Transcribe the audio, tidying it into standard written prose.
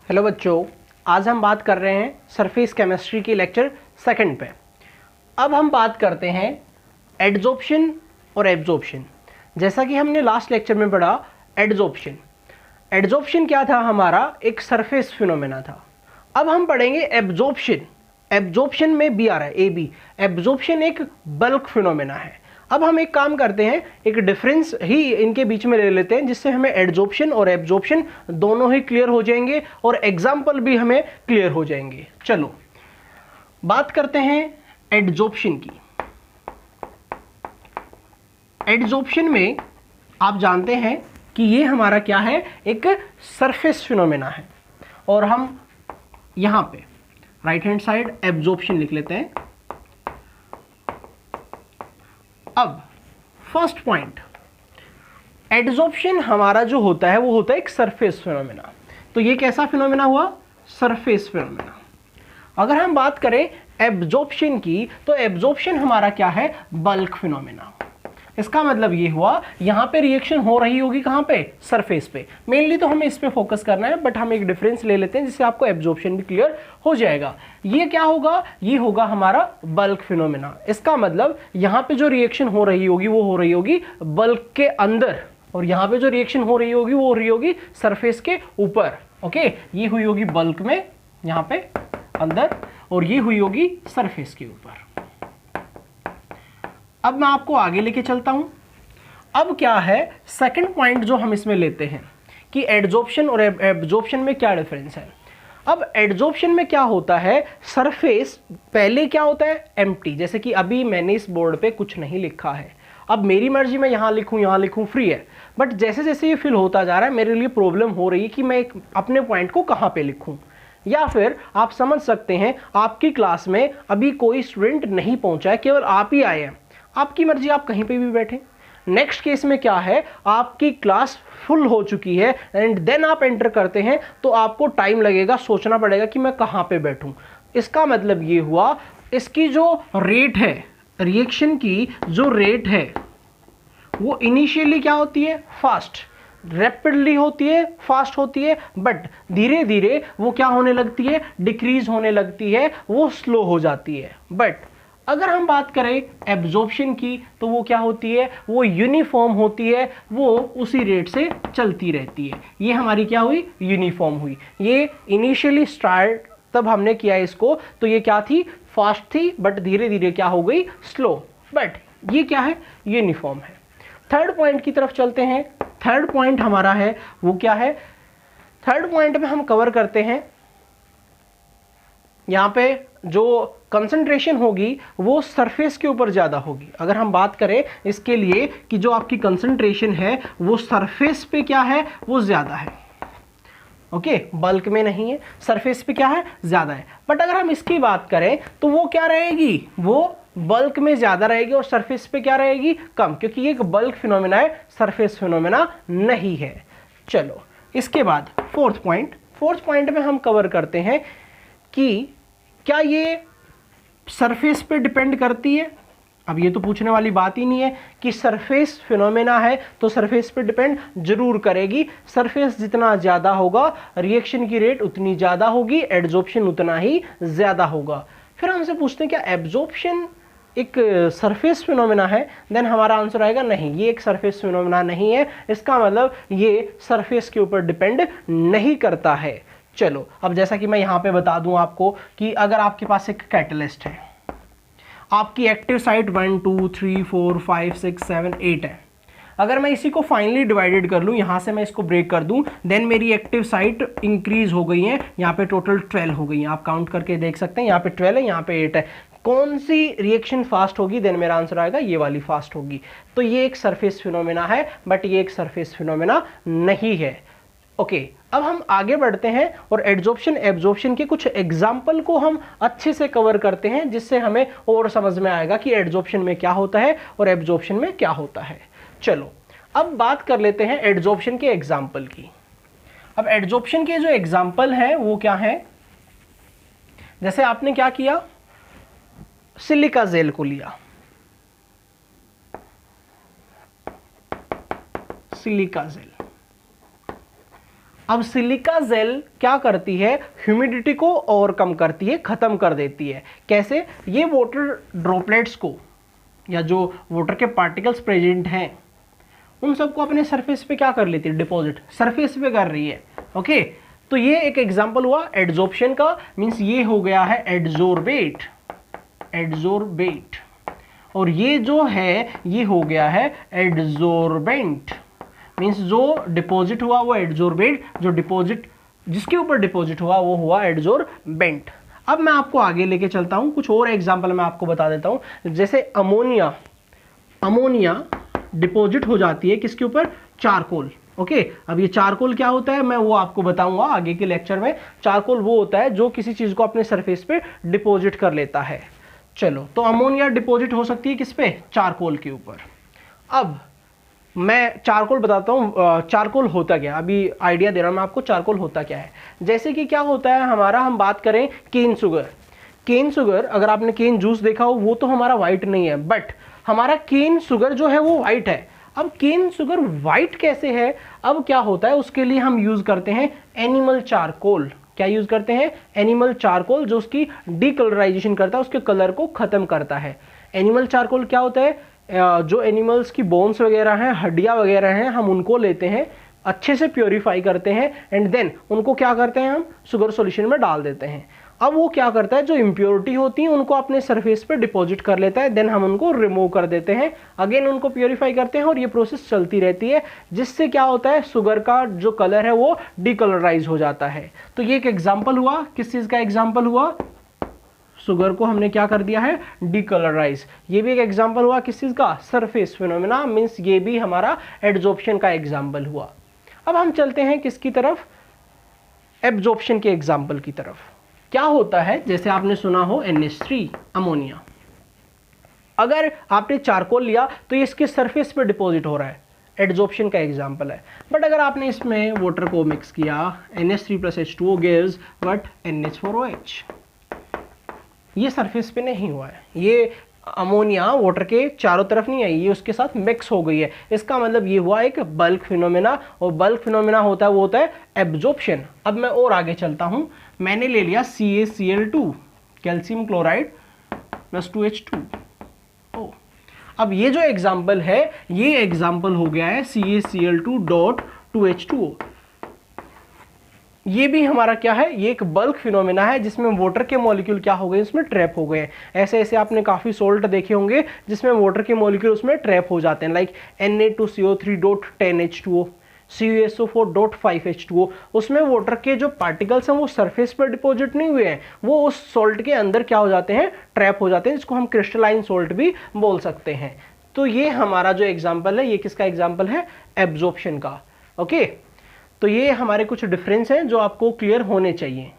Hello बच्चों, आज हम बात कर रहे हैं सरफेस केमिस्ट्री की लेक्चर सेकंड पे। अब हम बात करते हैं एडजॉर्प्शन और एब्जॉर्प्शन। जैसा कि हमने लास्ट लेक्चर में पढ़ा, एडजॉर्प्शन क्या था? हमारा एक सरफेस फिनोमेना था। अब हम पढ़ेंगे एब्जॉर्प्शन। एब्जॉर्प्शन में बी आ रहा है, ए बी। एब्जॉर्प्शन एक बल्क फिनोमेना है। अब हम एक काम करते हैं, एक डिफरेंस ही इनके बीच में ले लेते हैं, जिससे हमें एडजॉर्प्शन और एब्जॉर्प्शन दोनों ही क्लियर हो जाएंगे और एग्जाम्पल भी हमें क्लियर हो जाएंगे। चलो बात करते हैं एडजॉर्प्शन की। एडजॉर्प्शन में आप जानते हैं कि ये हमारा क्या है, एक सरफेस फिनोमेना है। और हम यहां पे राइट हैंड साइड एब्जॉर्प्शन लिख लेते हैं। अब फर्स्ट पॉइंट, एडजॉर्प्शन हमारा जो होता है वो होता है एक सरफेस फिनोमेना। तो ये कैसा फिनोमेना हुआ? Surface phenomena. अगर हम बात करें एब्जॉर्प्शन की, तो एब्जॉर्प्शन हमारा क्या है? Bulk phenomena. इसका मतलब ये हुआ, यहां पे रिएक्शन हो रही होगी कहां पे? सरफेस पे। मेनली तो हमें इस पे फोकस करना है, बट हम एक डिफरेंस ले लेते हैं जिससे आपको एब्जॉर्प्शन भी क्लियर हो जाएगा। ये क्या होगा? ये होगा हमारा बल्क फिनोमेना। इसका मतलब यहां पे जो रिएक्शन हो रही होगी वो हो रही होगी बल्क के अंदर, और यहां पे जो रिएक्शन हो रही होगी वो हो रही होगी सरफेस के ऊपर। ओके, ये हुई होगी बल्क में यहां पे अंदर, और ये हुई होगी सरफेस के ऊपर। अब मैं आपको आगे लेके चलता हूं। अब क्या है सेकंड पॉइंट जो हम इसमें लेते हैं कि एडजॉर्प्शन और एब्जॉर्प्शन में क्या डिफरेंस है। अब एडजॉर्प्शन में क्या होता है, सरफेस पहले क्या होता है? एम्प्टी। जैसे कि अभी मैंने इस बोर्ड पे कुछ नहीं लिखा है, अब मेरी मर्जी मैं यहां लिखूं फ्री है। बट जैसे जैसे ये फिल होता जा रहा है, मेरे लिए प्रॉब्लम हो रही है कि मैं अपने पॉइंट को कहां पे लिखूं। या फिर आप समझ सकते हैं, आपकी क्लास में अभी कोई स्टूडेंट नहीं पहुंचा है, केवल आप ही आए हैं। आपकी मर्जी, आप कहीं पे भी बैठे। नेक्स्ट केस में क्या है, आपकी क्लास फुल हो चुकी है एंड देन आप एंटर करते हैं, तो आपको टाइम लगेगा, सोचना पड़ेगा कि मैं कहां पे बैठूं। इसका मतलब ये हुआ, इसकी जो रेट है, रिएक्शन की जो रेट है, वो इनिशियली क्या होती है? फास्ट, रैपिडली होती है, फास्ट होती है, बट धीरे धीरे वो क्या होने लगती है? डिक्रीज होने लगती है, वो स्लो हो जाती है। बट अगर हम बात करें एब्जॉर्प्शन की, तो वो क्या होती है? वो यूनिफॉर्म होती है, वो उसी रेट से चलती रहती है। ये हमारी क्या हुई? यूनिफॉर्म हुई। ये इनिशियली स्टार्ट तब हमने किया इसको, तो ये क्या थी? फास्ट थी, बट धीरे धीरे क्या हो गई? स्लो। बट ये क्या है? यूनिफॉर्म है। थर्ड पॉइंट की तरफ चलते हैं। थर्ड पॉइंट हमारा है वो क्या है? थर्ड पॉइंट में हम कवर करते हैं, यहां पे जो कंसंट्रेशन होगी वो सरफेस के ऊपर ज्यादा होगी। अगर हम बात करें इसके लिए कि जो आपकी कंसंट्रेशन है वो सरफेस पे क्या है? वो ज्यादा है। ओके, बल्क में नहीं है, सरफेस पे क्या है? ज्यादा है। बट अगर हम इसकी बात करें तो वो क्या रहेगी? वो बल्क में ज्यादा रहेगी और सरफेस पे क्या रहेगी? कम, क्योंकि ये एक बल्क फिनोमेना है, सरफेस फिनोमेना नहीं है। चलो इसके बाद फोर्थ पॉइंट में हम कवर करते हैं कि क्या ये सरफेस पे डिपेंड करती है। अब ये तो पूछने वाली बात ही नहीं है कि सरफेस फिनोमेना है तो सरफेस पे डिपेंड जरूर करेगी। सरफेस जितना ज्यादा होगा, रिएक्शन की रेट उतनी ज्यादा होगी, एडजॉर्प्शन उतना ही ज्यादा होगा। फिर हमसे पूछते हैं क्या एब्जॉर्प्शन एक सरफेस फिनोमेना है? देन हमारा आंसर आएगा नहीं, ये एक सरफेस फिनोमेना नहीं है। इसका मतलब ये सरफेस के ऊपर डिपेंड नहीं करता है। चलो अब जैसा कि मैं यहां पे बता दूं आपको कि अगर आपके पास एक कैटलिस्ट है, आपकी एक्टिव साइट 1 2 3 4 5 6 7 8 है। अगर मैं इसी को फाइनली डिवाइडेड कर लूं, यहां से मैं इसको ब्रेक कर दूं, देन मेरी एक्टिव साइट इंक्रीज हो गई है, यहां पे टोटल 12 हो गई है। आप काउंट करके देख सकते हैं, यहां पे 12 है, यहां पे 8 है। कौन सी रिएक्शन फास्ट होगी? देन मेरा आंसर आएगा ये वाली फास्ट होगी। तो ये एक सरफेस फिनोमेना है, बट ये एक सरफेस फिनोमेना नहीं है। ओके, अब हम आगे बढ़ते हैं और एडजॉर्प्शन एब्जॉर्प्शन के कुछ एग्जाम्पल को हम अच्छे से कवर करते हैं, जिससे हमें और समझ में आएगा कि एडजॉर्प्शन में क्या होता है और एब्जॉर्प्शन में क्या होता है। चलो अब बात कर लेते हैं एडजॉर्प्शन के एग्जाम्पल की। अब एडजॉर्प्शन के जो एग्जाम्पल है वो क्या है? जैसे आपने क्या किया, सिलिका जेल को लिया, सिलिका जेल। अब सिलिका जेल क्या करती है, ह्यूमिडिटी को ओवरकम करती है, खत्म कर देती है। कैसे? ये वाटर ड्रॉपलेट्स को या जो वाटर के पार्टिकल्स प्रेजेंट हैं उन सबको अपने सरफेस पे क्या कर लेती है, डिपॉजिट सरफेस पे कर रही है। ओके, तो ये एक एग्जांपल हुआ एडजॉर्प्शन का, मींस ये हो गया है एडजोर्बेट, एडजोर्बेट, और ये जो है ये हो गया है एडजोर्बेंट, मींस जो डिपॉजिट हुआ वो एडजोर्बेट, जो डिपॉजिट जिसके ऊपर डिपॉजिट हुआ वो हुआ एडजोर्बेंट। अब मैं आपको आगे लेके चलता हूं, कुछ और एग्जांपल मैं आपको बता देता हूं। जैसे अमोनिया, अमोनिया डिपॉजिट हो जाती है किसके ऊपर, चारकोल। ओके, अब ये चारकोल क्या होता है मैं वो आपको बताऊंगा आगे के लेक्चर में। चारकोल वो होता है जो किसी चीज को अपने सरफेस पे डिपॉजिट कर लेता है। चलो, तो अमोनिया डिपॉजिट हो सकती है किस पे, चारकोल के ऊपर। अब मैं चारकोल बताता हूँ, चारकोल होता क्या, अभी आइडिया दे रहा हूँ मैं आपको चारकोल होता क्या है। जैसे कि क्या होता है हमारा, हम बात करें केन शुगर, केन शुगर अगर आपने केन जूस देखा हो वो तो हमारा वाइट नहीं है, बट हमारा केन शुगर जो है वो वाइट है। अब केन शुगर वाइट कैसे है, अब क्या होता है उसके लिए हम यूज करते हैं एनिमल चारकोल। क्या यूज करते हैं, एनिमल चारकोल, जो उसकी डीकलराइजेशन करता है, उसके कलर को खत्म करता है। एनिमल चारकोल क्या होता है, जो एनिमल्स की बोन्स वगैरह हैं, हड्डियां वगैरह हैं, हम उनको लेते हैं, अच्छे से प्योरीफाई करते हैं एंड देन उनको क्या करते हैं, हम शुगर सॉल्यूशन में डाल देते हैं। अब वो क्या करता है, जो इम्प्योरिटी होती है उनको अपने सरफेस पे डिपॉजिट कर लेता है, देन हम उनको रिमूव कर देते हैं, अगेन उनको प्योरीफाई करते हैं, और ये प्रोसेस चलती रहती है, जिससे क्या होता है शुगर का जो कलर है वो डीकलराइज हो जाता है। तो ये एक एग्जाम्पल हुआ, किस चीज का एग्जाम्पल हुआ, शुगर को हमने क्या कर दिया है, डीकलराइज। ये भी एक एग्जाम्पल हुआ किस चीज का, सरफेस फिनोमेना, मींस ये भी हमारा एडजॉर्प्शन का एग्जाम्पल हुआ। अब हम चलते हैं किसकी तरफ, एब्जॉर्प्शन के एग्जाम्पल की तरफ। क्या होता है, जैसे आपने सुना हो NH3 अमोनिया, अगर आपने चारकोल लिया तो ये इसके सरफेस पे डिपॉजिट हो रहा है, एडजॉर्प्शन का एग्जाम्पल है। बट अगर आपने इसमें वाटर को मिक्स किया, NH3 + H2O gives what, NH4OH, ये सरफेस पे नहीं हुआ है, ये अमोनिया वाटर के चारों तरफ नहीं आई, ये उसके साथ मिक्स हो गई है। इसका मतलब ये हुआ एक बल्क फिनोमेना, और बल्क फिनोमेना होता है वो होता है एब्जॉर्प्शन। अब मैं और आगे चलता हूं, मैंने ले लिया CaCl2, कैल्शियम क्लोराइड + 2H2O। अब ये जो एग्जाम्पल है, ये एग्जाम्पल हो गया है CaCl2.2H2O। ये भी हमारा क्या है, ये एक बल्क फिनोमेना है जिसमें वाटर के मॉलिक्यूल क्या हो गए, इसमें ट्रैप हो गए। ऐसे ऐसे आपने काफी सोल्ट देखे होंगे जिसमें वाटर के मॉलिक्यूल उसमें ट्रैप हो जाते हैं, लाइक Na2CO3.10H2O, CuSO4.5H2O। उसमें वाटर के जो पार्टिकल्स हैं वो सरफेस पर डिपॉजिट नहीं हुए हैं, वो उस सोल्ट के अंदर क्या हो जाते हैं, ट्रैप हो जाते हैं, जिसको हम क्रिस्टलाइन सोल्ट भी बोल सकते हैं। तो ये हमारा जो एग्जाम्पल है, ये किसका एग्जाम्पल है, एब्जॉर्प्शन का। ओके, तो ये हमारे कुछ डिफरेंस हैं जो आपको क्लियर होने चाहिए।